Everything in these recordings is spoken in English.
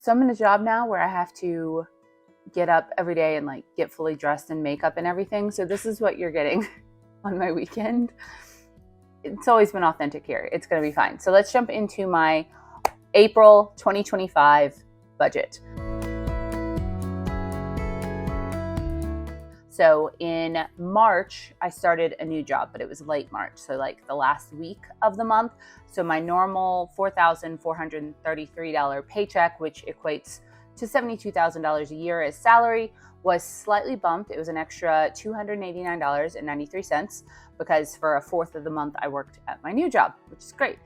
So I'm in a job now where I have to get up every day and like get fully dressed in makeup and everything. So this is what you're getting on my weekend. It's always been authentic here. It's going to be fine. So let's jump into my April 2025 budget. So in March, I started a new job, but it was late March. So like the last week of the month. So my normal $4,433 paycheck, which equates to $72,000 a year as salary, was slightly bumped. It was an extra $289.93 because for a fourth of the month I worked at my new job, which is great.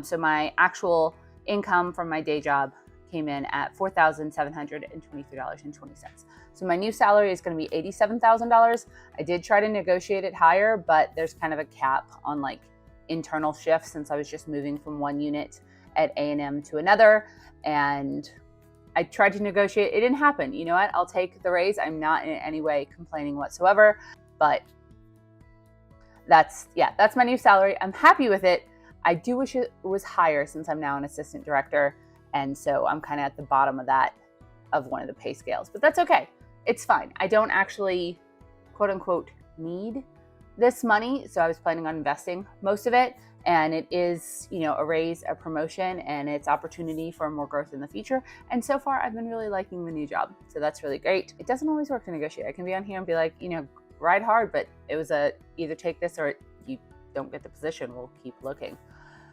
So my actual income from my day job came in at $4,723.20. So my new salary is going to be $87,000. I did try to negotiate it higher, but there's kind of a cap on like internal shifts since I was just moving from one unit at A&M to another. And I tried to negotiate. It didn't happen. You know what? I'll take the raise. I'm not in any way complaining whatsoever, but that's my new salary. I'm happy with it. I do wish it was higher since I'm now an assistant director. And so I'm kind of at the bottom of that, of one of the pay scales, but that's okay. It's fine. I don't actually, quote unquote, need this money. So I was planning on investing most of it. And it is, a raise, a promotion, and it's opportunity for more growth in the future. And so far, I've been really liking the new job. So that's really great. It doesn't always work to negotiate. I can be on here and be like, ride hard, but it was either take this or you don't get the position. We'll keep looking.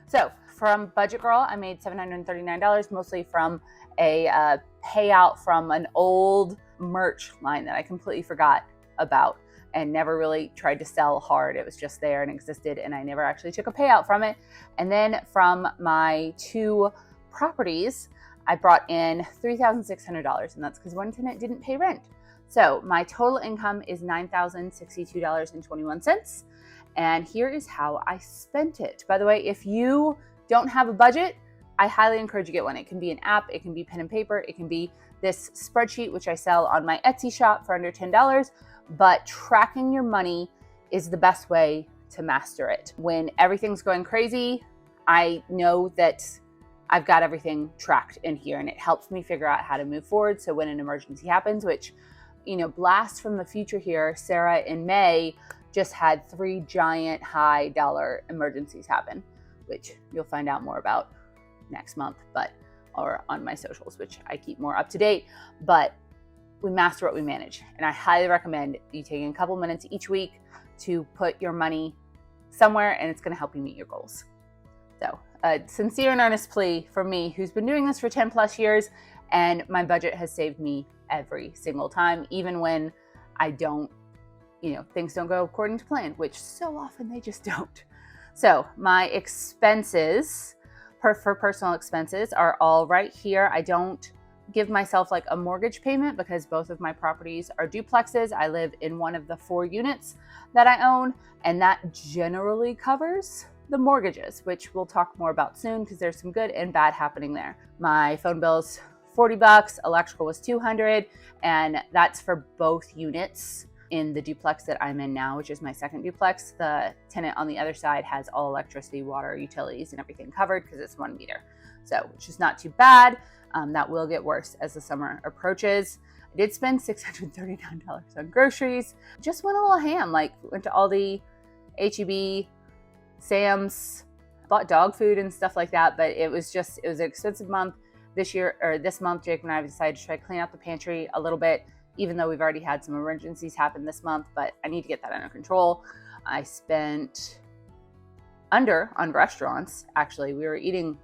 So from Budget Girl, I made $739, mostly from a payout from an old merch line that I completely forgot about and never really tried to sell hard. It was just there and existed, and I never actually took a payout from it. And then from my 2 properties, I brought in $3,600, and that's because one tenant didn't pay rent. So my total income is $9,062.21. And here is how I spent it. By the way, if you don't have a budget, I highly encourage you to get one. It can be an app, it can be pen and paper, it can be this spreadsheet, which I sell on my Etsy shop for under $10. But tracking your money is the best way to master it. When everything's going crazy, I know that I've got everything tracked in here, and it helps me figure out how to move forward. So when an emergency happens, which, blast from the future here, Sarah in May just had 3 giant high dollar emergencies happen, which you'll find out more about next month, or on my socials, which I keep more up to date. But we master what we manage. And I highly recommend you taking a couple minutes each week to put your money somewhere, and it's going to help you meet your goals. So a sincere and earnest plea from me, who's been doing this for 10 plus years, and my budget has saved me every single time, even when I don't, things don't go according to plan, which so often they just don't. So my expenses for personal expenses are all right here. I don't give myself like a mortgage payment because both of my properties are duplexes. I live in one of the 4 units that I own, and that generally covers the mortgages, which we'll talk more about soon because there's some good and bad happening there. My phone bill's $40, electrical was $200, and that's for both units in the duplex that I'm in now, which is my second duplex. The tenant on the other side has all electricity, water, utilities, and everything covered because it's 1 meter. So, which is not too bad. That will get worse as the summer approaches. I did spend $639 on groceries. Just went a little ham, went to Aldi, H-E-B, Sam's, bought dog food and stuff like that. But it was an expensive month this month. Jake and I have decided to try to clean out the pantry a little bit, even though we've already had some emergencies happen this month, but I need to get that under control. I spent under on restaurants. Actually, we were eating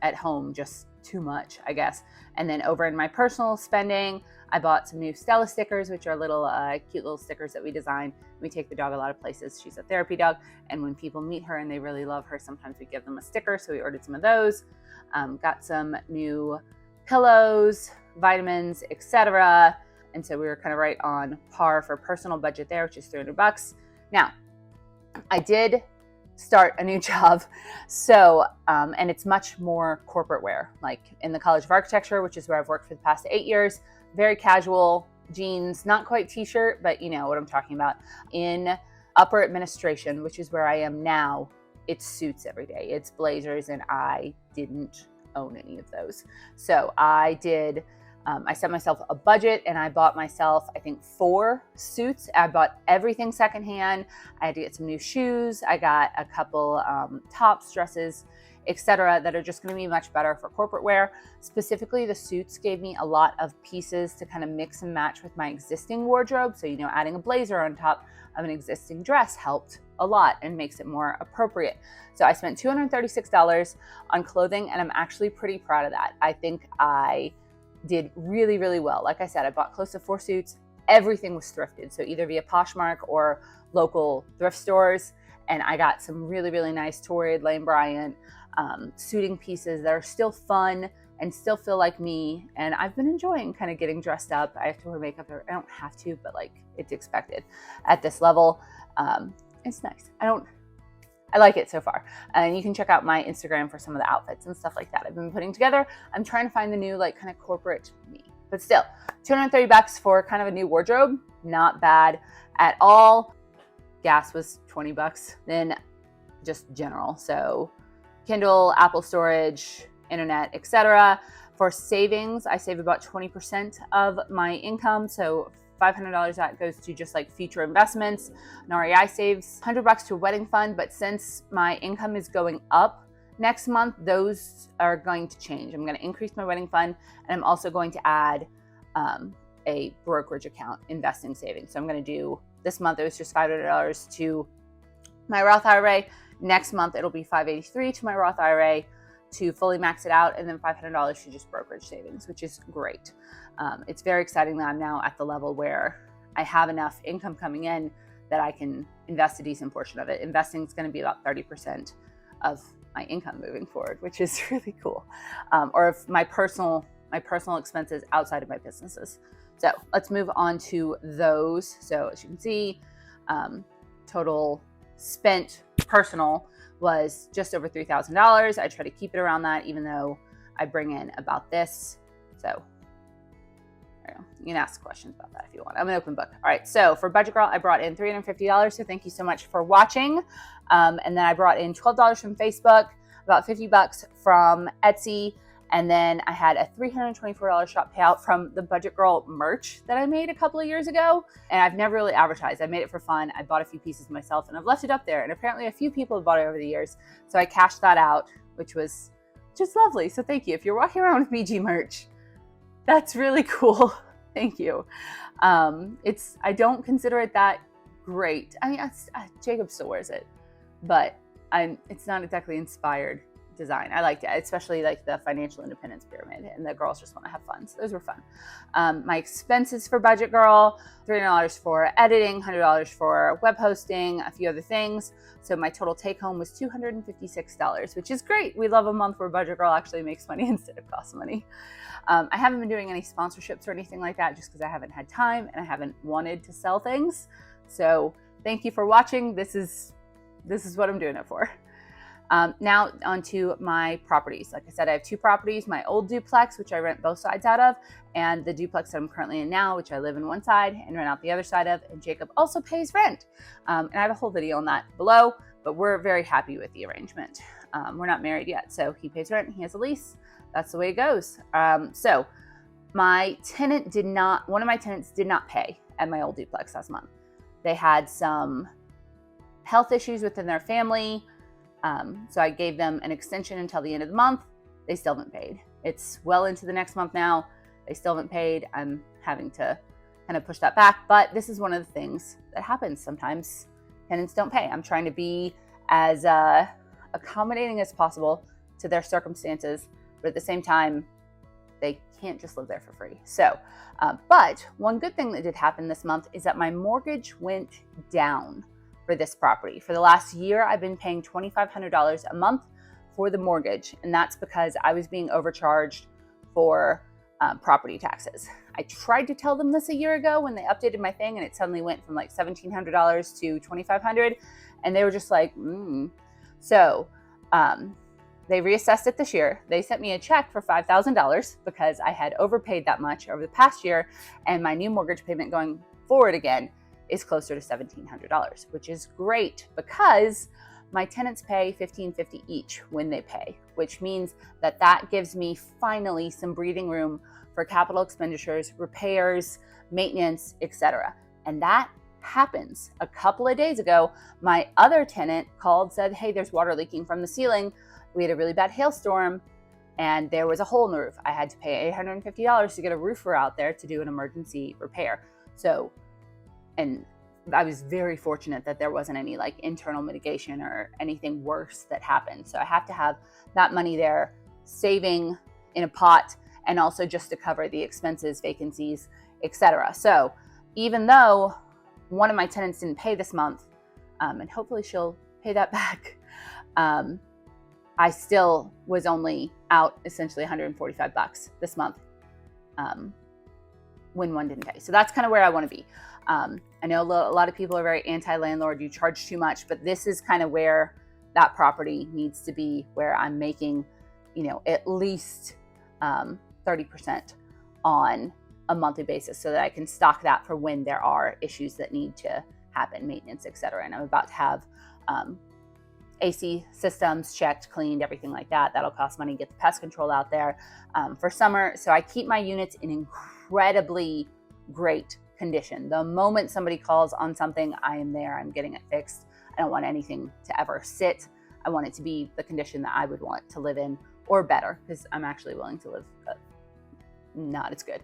at home just too much, I guess. And then over in my personal spending, I bought some new Stella stickers, which are little cute little stickers that we design. We take the dog a lot of places. She's a therapy dog. And when people meet her and they really love her, sometimes we give them a sticker. So we ordered some of those. Got some new pillows, vitamins, etc. And so we were kind of right on par for personal budget there, which is $300. Now, I did start a new job. So, and it's much more corporate wear, like in the College of Architecture, which is where I've worked for the past 8 years. Very casual jeans, not quite t-shirt, but you know what I'm talking about. In upper administration, which is where I am now, it's suits every day. It's blazers, and I didn't own any of those. So I set myself a budget and I bought myself, I think, 4 suits. I bought everything secondhand. I had to get some new shoes. I got a couple tops, dresses, etc., that are just going to be much better for corporate wear. Specifically, the suits gave me a lot of pieces to kind of mix and match with my existing wardrobe. So, adding a blazer on top of an existing dress helped a lot and makes it more appropriate. So I spent $236 on clothing, and I'm actually pretty proud of that. I think I did really, really well. Like I said, I bought close to 4 suits. Everything was thrifted, so either via Poshmark or local thrift stores. And I got some really, really nice Torrid, Lane Bryant suiting pieces that are still fun and still feel like me. And I've been enjoying kind of getting dressed up. I have to wear makeup. I don't have to, but like it's expected at this level. It's nice. I like it so far. And you can check out my Instagram for some of the outfits and stuff like that I've been putting together. I'm trying to find the new like kind of corporate me, but still $230 for kind of a new wardrobe. Not bad at all. Gas was $20, then just general. So Kindle, Apple storage, internet, etc. For savings, I save about 20% of my income. So $500 that goes to just like future investments. An REI saves $100 to a wedding fund, but since my income is going up next month, those are going to change. I'm going to increase my wedding fund, and I'm also going to add a brokerage account, investing savings. So I'm going to do, this month it was just $500 to my Roth IRA. Next month it'll be $583 to my Roth IRA to fully max it out, and then $500 to just brokerage savings, which is great. It's very exciting that I'm now at the level where I have enough income coming in that I can invest a decent portion of it. Investing is going to be about 30% of my income moving forward, which is really cool. Or if my personal expenses outside of my businesses. So let's move on to those. So as you can see, total spent personal was just over $3,000. I try to keep it around that, even though I bring in about this. So you can ask questions about that if you want. I'm an open book. All right. So for Budget Girl, I brought in $350. So thank you so much for watching. And then I brought in $12 from Facebook, about $50 from Etsy. And then I had a $324 shop payout from the Budget Girl merch that I made a couple of years ago. And I've never really advertised. I made it for fun. I bought a few pieces myself and I've left it up there. And apparently a few people have bought it over the years. So I cashed that out, which was just lovely. So thank you. If you're walking around with BG merch, that's really cool. Thank you. I don't consider it that great. I mean, Jacob still wears it, but it's not exactly inspired design. I liked it, especially like the financial independence pyramid, and the girls just want to have fun. So those were fun. My expenses for Budget Girl, $300 for editing, $100 for web hosting, a few other things. So my total take home was $256, which is great. We love a month where Budget Girl actually makes money instead of costs money. I haven't been doing any sponsorships or anything like that just because I haven't had time and I haven't wanted to sell things. So thank you for watching. This is what I'm doing it for. Now onto my properties. Like I said, I have 2 properties, my old duplex, which I rent both sides out of, and the duplex that I'm currently in now, which I live in one side and rent out the other side of, and Jacob also pays rent. And I have a whole video on that below, but we're very happy with the arrangement. We're not married yet, so he pays rent and he has a lease. That's the way it goes. So one of my tenants did not pay at my old duplex last month. They had some health issues within their family. So I gave them an extension until the end of the month. They still haven't paid. It's well into the next month now. They still haven't paid. I'm having to kind of push that back, but this is one of the things that happens. Sometimes tenants don't pay. I'm trying to be as accommodating as possible to their circumstances, but at the same time, they can't just live there for free. So, but one good thing that did happen this month is that my mortgage went down for this property. For the last year, I've been paying $2,500 a month for the mortgage, and that's because I was being overcharged for property taxes. I tried to tell them this a year ago when they updated my thing, and it suddenly went from like $1,700 to $2,500, and they were just like, So they reassessed it this year. They sent me a check for $5,000 because I had overpaid that much over the past year, and my new mortgage payment going forward again is closer to $1,700, which is great because my tenants pay $1,550 each when they pay, which means that gives me finally some breathing room for capital expenditures, repairs, maintenance, etc. And that happens. A couple of days ago, my other tenant called, said, hey, there's water leaking from the ceiling. We had a really bad hailstorm and there was a hole in the roof. I had to pay $850 to get a roofer out there to do an emergency repair. So, and I was very fortunate that there wasn't any like internal mitigation or anything worse that happened. So I have to have that money there saving in a pot, and also just to cover the expenses, vacancies, etc. So even though one of my tenants didn't pay this month, and hopefully she'll pay that back, I still was only out essentially $145 this month when one didn't pay. So that's kind of where I want to be. I know a lot of people are very anti-landlord, you charge too much, but this is kind of where that property needs to be, where I'm making, at least 30% on a monthly basis so that I can stock that for when there are issues that need to happen, maintenance, etc. And I'm about to have AC systems checked, cleaned, everything like that. That'll cost money, get the pest control out there for summer. So I keep my units in incredibly great condition. The moment somebody calls on something, I am there, I'm getting it fixed. I don't want anything to ever sit. I want it to be the condition that I would want to live in, or better, because I'm actually willing to live not as good.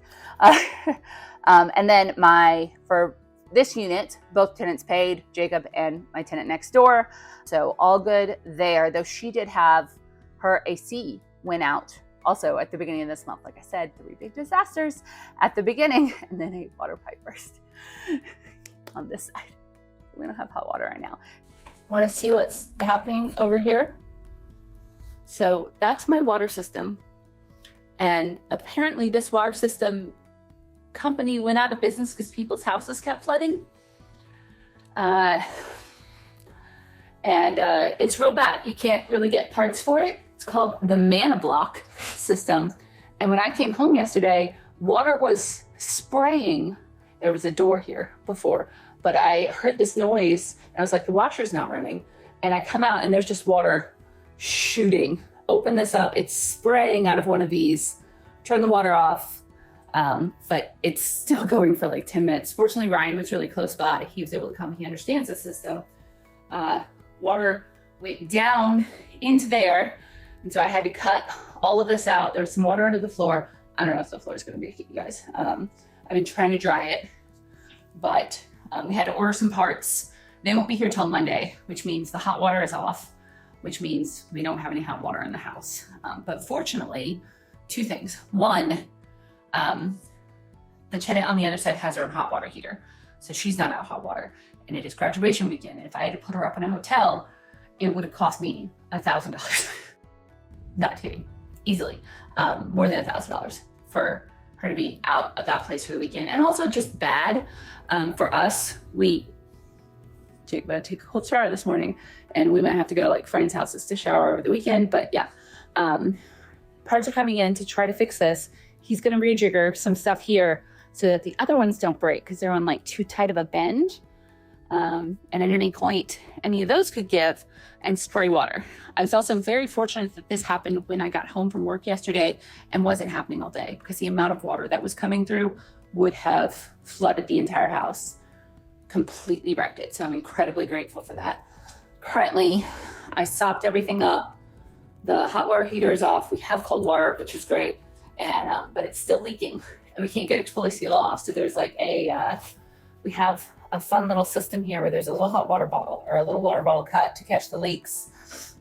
And then for this unit, both tenants paid, Jacob and my tenant next door. So all good there, though she did have her AC went out also at the beginning of this month. Like I said, 3 big disasters at the beginning, and then a water pipe burst on this side. We don't have hot water right now. Want to see what's happening over here? So that's my water system. And apparently this water system company went out of business because people's houses kept flooding. It's real bad. You can't really get parts for it. It's called the Mana Block system. And when I came home yesterday, water was spraying. There was a door here before, but I heard this noise and I was like, the washer's not running. And I come out and there's just water shooting. Open this up, it's spraying out of one of these. Turn the water off, but it's still going for like 10 minutes. Fortunately, Ryan was really close by. He was able to come, he understands the system. Water went down into there. And so I had to cut all of this out. There's some water under the floor. I don't know if the floor is gonna be, you guys. I've been trying to dry it, but we had to order some parts. They won't be here till Monday, which means the hot water is off, which means we don't have any hot water in the house. But fortunately, 2 things. One, the tenant on the other side has her own hot water heater. So she's not out of hot water, and it is graduation weekend. And if I had to put her up in a hotel, it would have cost me $1,000. Not kidding, easily, more than $1,000 for her to be out of that place for the weekend. And also just bad for us. Jake about to take a cold shower this morning, and we might have to go to like friends' houses to shower over the weekend. But yeah, parts are coming in to try to fix this. He's gonna rejigger some stuff here so that the other ones don't break because they're on like too tight of a bend. And at any point, any of those could give and spray water. I was also very fortunate that this happened when I got home from work yesterday and wasn't happening all day, because the amount of water that was coming through would have flooded the entire house, completely wrecked it. So I'm incredibly grateful for that. Currently, I sopped everything up. The hot water heater is off. We have cold water, which is great, and but it's still leaking, and we can't get it to fully seal off. So there's like we have a fun little system here where there's a little hot water bottle or a little water bottle cut to catch the leaks,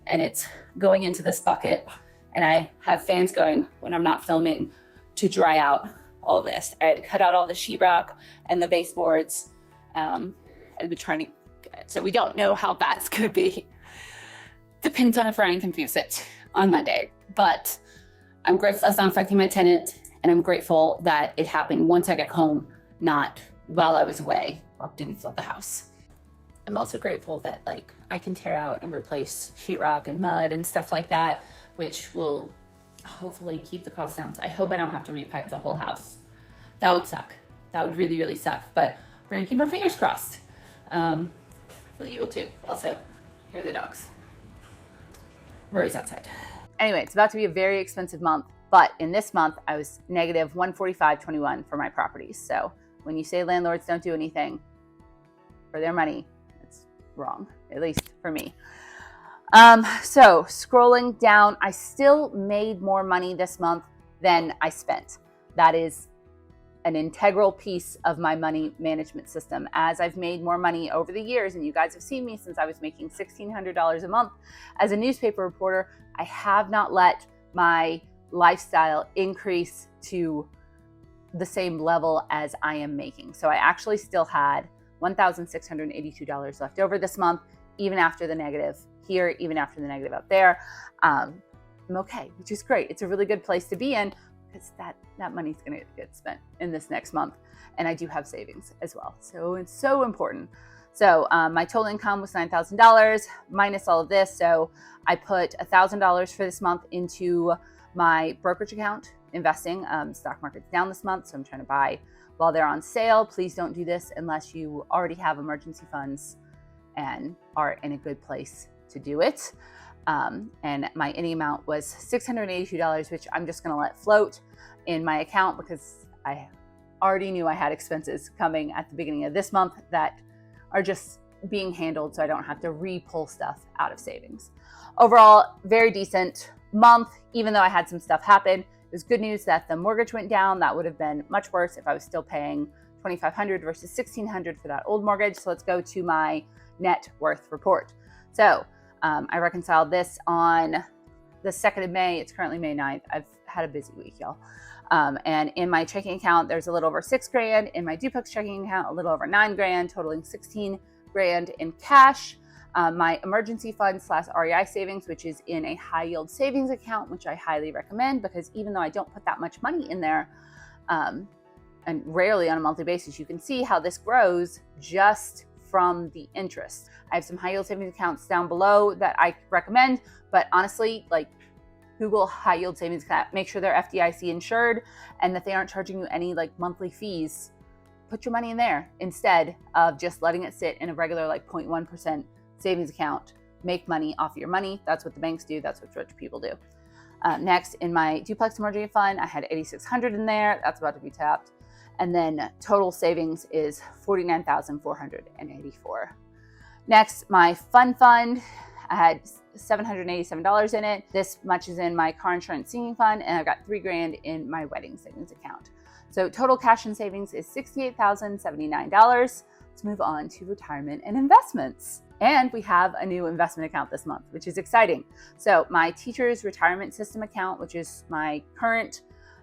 and it's going into this bucket. And I have fans going when I'm not filming to dry out all of this. I had to cut out all the sheetrock and the baseboards. I've been trying to, so we don't know how that's going to be. Depends on if Ryan can fix it on Monday. But I'm grateful that's not affecting my tenant, and I'm grateful that it happened once I got home, not while I was away, or didn't flood the house. I'm also grateful that like I can tear out and replace sheetrock and mud and stuff like that, which will hopefully keep the cost down. So I hope I don't have to repipe the whole house. That would suck. That would really, really suck. But we're gonna keep our fingers crossed. For you too, also. Here are the dogs. Rory's outside. Anyway, it's about to be a very expensive month, but in this month, I was negative 145.21 for my properties. So when you say landlords don't do anything for their money, it's wrong, at least for me. So scrolling down, I still made more money this month than I spent. That is an integral piece of my money management system. As I've made more money over the years, and you guys have seen me since I was making $1,600 a month as a newspaper reporter, I have not let my lifestyle increase to the same level as I am making. So I actually still had $1,682 left over this month, even after the negative here, even after the negative out there. I'm okay, which is great. It's a really good place to be in, because that money's going to get spent in this next month. And I do have savings as well. So it's so important. So my total income was $9,000 minus all of this. So I put $1,000 for this month into my brokerage account, investing. Stock market's down this month, so I'm trying to buy while they're on sale. Please don't do this unless you already have emergency funds and are in a good place to do it. And my any amount was $682, which I'm just going to let float in my account because I already knew I had expenses coming at the beginning of this month that are just being handled, so I don't have to re-pull stuff out of savings. Overall, very decent month, even though I had some stuff happen. It was good news that the mortgage went down. That would have been much worse if I was still paying $2,500 versus $1,600 for that old mortgage. So let's go to my net worth report. So I reconciled this on the 2nd of May. It's currently May 9th. I've had a busy week, y'all. And in my checking account, there's a little over $6,000. In my duplex checking account, a little over $9,000, totaling $16,000 in cash. My emergency fund / REI savings, which is in a high yield savings account, which I highly recommend, because even though I don't put that much money in there, and rarely on a monthly basis, you can see how this grows just from the interest. I have some high yield savings accounts down below that I recommend, but honestly, like, Google high yield savings account, make sure they're FDIC insured and that they aren't charging you any like monthly fees. Put your money in there instead of just letting it sit in a regular like 0.1% savings account. Make money off your money. That's what the banks do. That's what rich people do. Next, in my duplex emergency fund, I had $8,600 in there. That's about to be tapped. And then total savings is $49,484. Next, my fund, I had $787 in it. This much is in my car insurance sinking fund, and I've got $3,000 in my wedding savings account. So total cash and savings is $68,079. Let's move on to retirement and investments. And we have a new investment account this month, which is exciting. So my teacher's retirement system account, which is my current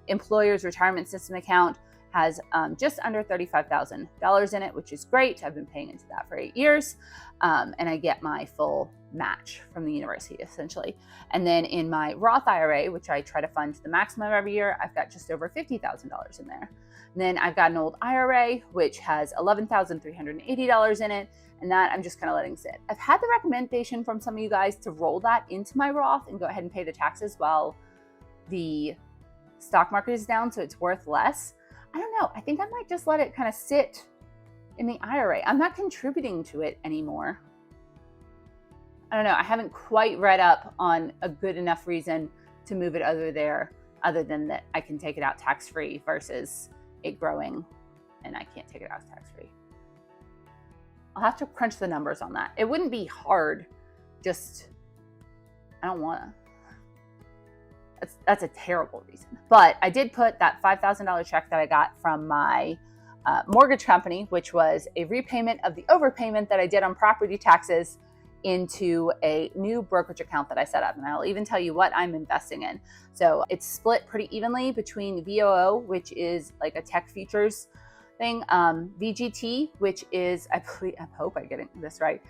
employer's retirement system account, has just under $35,000 in it, which is great. I've been paying into that for 8 years. And I get my full match from the university, essentially. And then in my Roth IRA, which I try to fund to the maximum every year, I've got just over $50,000 in there. And then I've got an old IRA, which has $11,380 in it. And that I'm just kind of letting sit. I've had the recommendation from some of you guys to roll that into my Roth and go ahead and pay the taxes while the stock market is down, so it's worth less. I don't know. I think I might just let it kind of sit in the IRA. I'm not contributing to it anymore. I don't know. I haven't quite read up on a good enough reason to move it other than that I can take it out tax-free versus it growing and I can't take it out tax-free. I'll have to crunch the numbers on that. It wouldn't be hard. Just, I don't want to. That's a terrible reason. But I did put that $5,000 check that I got from my mortgage company, which was a repayment of the overpayment that I did on property taxes, into a new brokerage account that I set up. And I'll even tell you what I'm investing in. So it's split pretty evenly between VOO, which is like a tech features thing, VGT, which is, I hope I'm getting this right,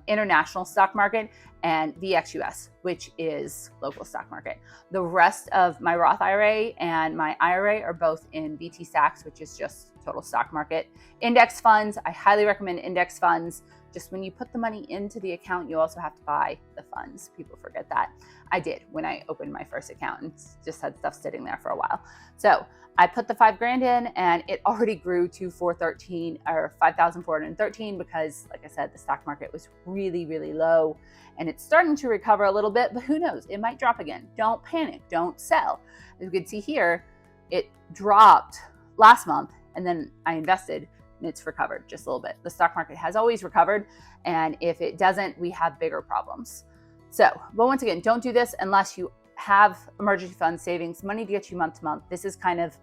international stock market, and VXUS, which is local stock market. The rest of my Roth IRA and my IRA are both in VT Stacks, which is just total stock market. Index funds, I highly recommend index funds Just when you put the money into the account, you also have to buy the funds. People forget that. I did when I opened my first account and just had stuff sitting there for a while. So I put the $5,000 in and it already grew to 413 or 5,413 because, like I said, the stock market was really, really low and it's starting to recover a little bit, but who knows? It might drop again. Don't panic. Don't sell. As you can see here, it dropped last month and then I invested and it's recovered just a little bit. The stock market has always recovered, and if it doesn't, we have bigger problems. So, but once again, don't do this unless you have emergency fund savings, money to get you month to month. This is kind of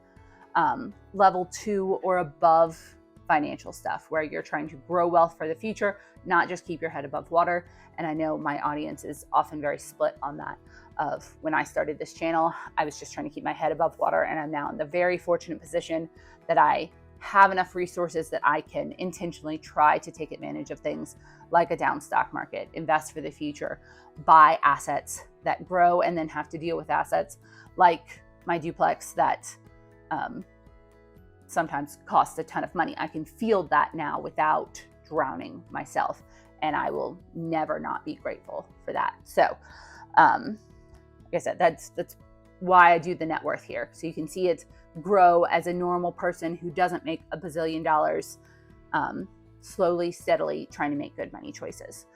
level 2 or above financial stuff where you're trying to grow wealth for the future, not just keep your head above water. And I know my audience is often very split on that. Of when I started this channel, I was just trying to keep my head above water, and I'm now in the very fortunate position that I have enough resources that I can intentionally try to take advantage of things like a down stock market, invest for the future, buy assets that grow, and then have to deal with assets like my duplex that sometimes cost a ton of money. I can field that now without drowning myself, and I will never not be grateful for that. So, like I said, that's why I do the net worth here. So you can see it grow as a normal person who doesn't make a bazillion dollars, slowly, steadily trying to make good money choices.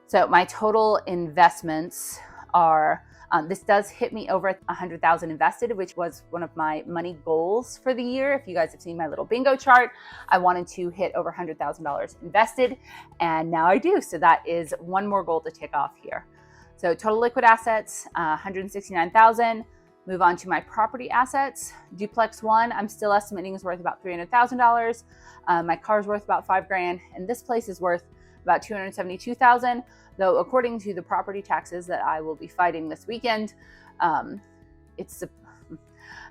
So my total investments are, this does hit me over 100,000 invested, which was one of my money goals for the year. If you guys have seen my little bingo chart, I wanted to hit over $100,000 invested, and now I do. So that is one more goal to tick off here. So total liquid assets, 169,000. Move on to my property assets. Duplex 1, I'm still estimating is worth about $300,000. My car's worth about $5,000, and this place is worth about $272,000. Though according to the property taxes that I will be fighting this weekend, it's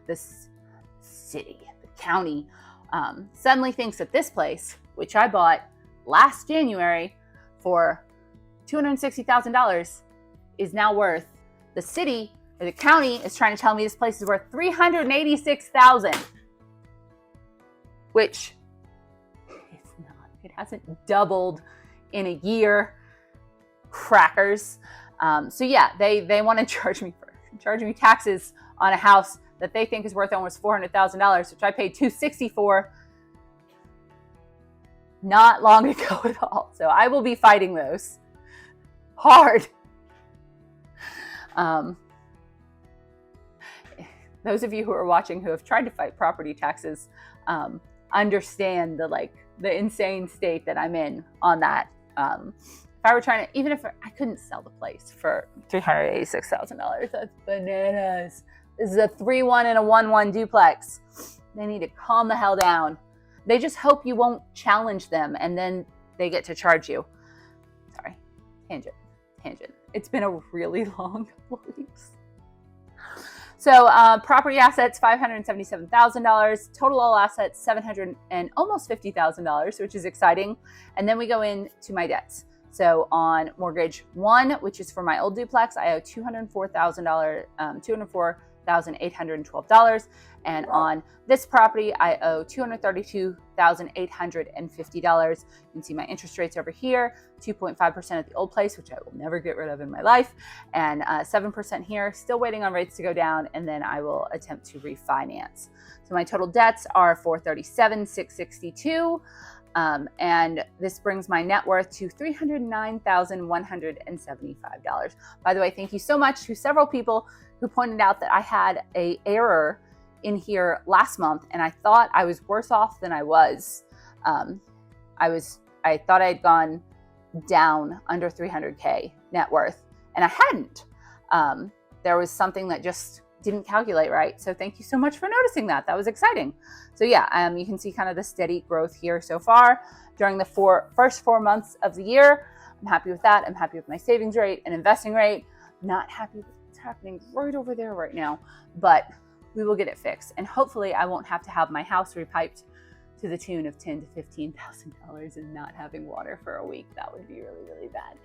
this city, the county, suddenly thinks that this place, which I bought last January for $260,000, is now worth, the city or the county is trying to tell me this place is worth $386,000, which it's not. It hasn't doubled in a year. Crackers. So yeah, they want to charge me taxes on a house that they think is worth almost $400,000, which I paid $260,000 for not long ago at all. So I will be fighting those hard. Those of you who are watching who have tried to fight property taxes understand the insane state that I'm in on that. If I were trying to, even if I couldn't sell the place for $386,000, that's bananas. This is a 3-1 and a 1-1 duplex. They need to calm the hell down. They just hope you won't challenge them, and then they get to charge you. Sorry, tangent. It's been a really long couple of weeks. So property assets, $577,000. Total all assets, $700 and almost $50,000, which is exciting. And then we go into my debts. So on mortgage 1, which is for my old duplex, I owe $204,812. And on this property, I owe $232,850. You can see my interest rates over here, 2.5% at the old place, which I will never get rid of in my life, and 7% here, still waiting on rates to go down, and then I will attempt to refinance. So my total debts are $437,662. And this brings my net worth to $309,175. By the way, thank you so much to several people who pointed out that I had an error in here last month, and I thought I was worse off than I was. I thought I had gone down under 300K net worth, and I hadn't. There was something that just didn't calculate right. So thank you so much for noticing that. That was exciting. So yeah, you can see kind of the steady growth here so far during the first 4 months of the year. I'm happy with that. I'm happy with my savings rate and investing rate. Not happy with what's happening right over there right now, but we will get it fixed. And hopefully I won't have to have my house repiped to the tune of $10,000 to $15,000 and not having water for a week. That would be really, really bad.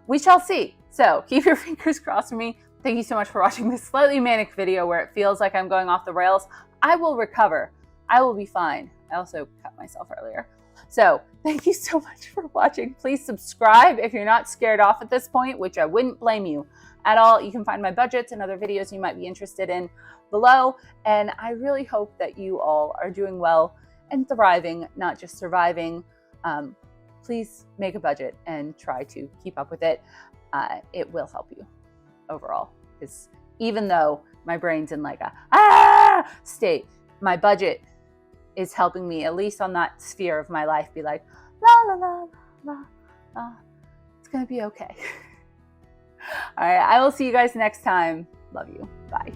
We shall see. So keep your fingers crossed for me. Thank you so much for watching this slightly manic video where it feels like I'm going off the rails. I will recover. I will be fine. I also cut myself earlier. So thank you so much for watching. Please subscribe if you're not scared off at this point, which I wouldn't blame you at all. You can find my budgets and other videos you might be interested in below. And I really hope that you all are doing well and thriving, not just surviving. Please make a budget and try to keep up with it. It will help you overall, because even though my brain's in like a state, my budget is helping me, at least on that sphere of my life, be like, la, la, la, la, la. It's going to be okay. All right. I will see you guys next time. Love you. Bye.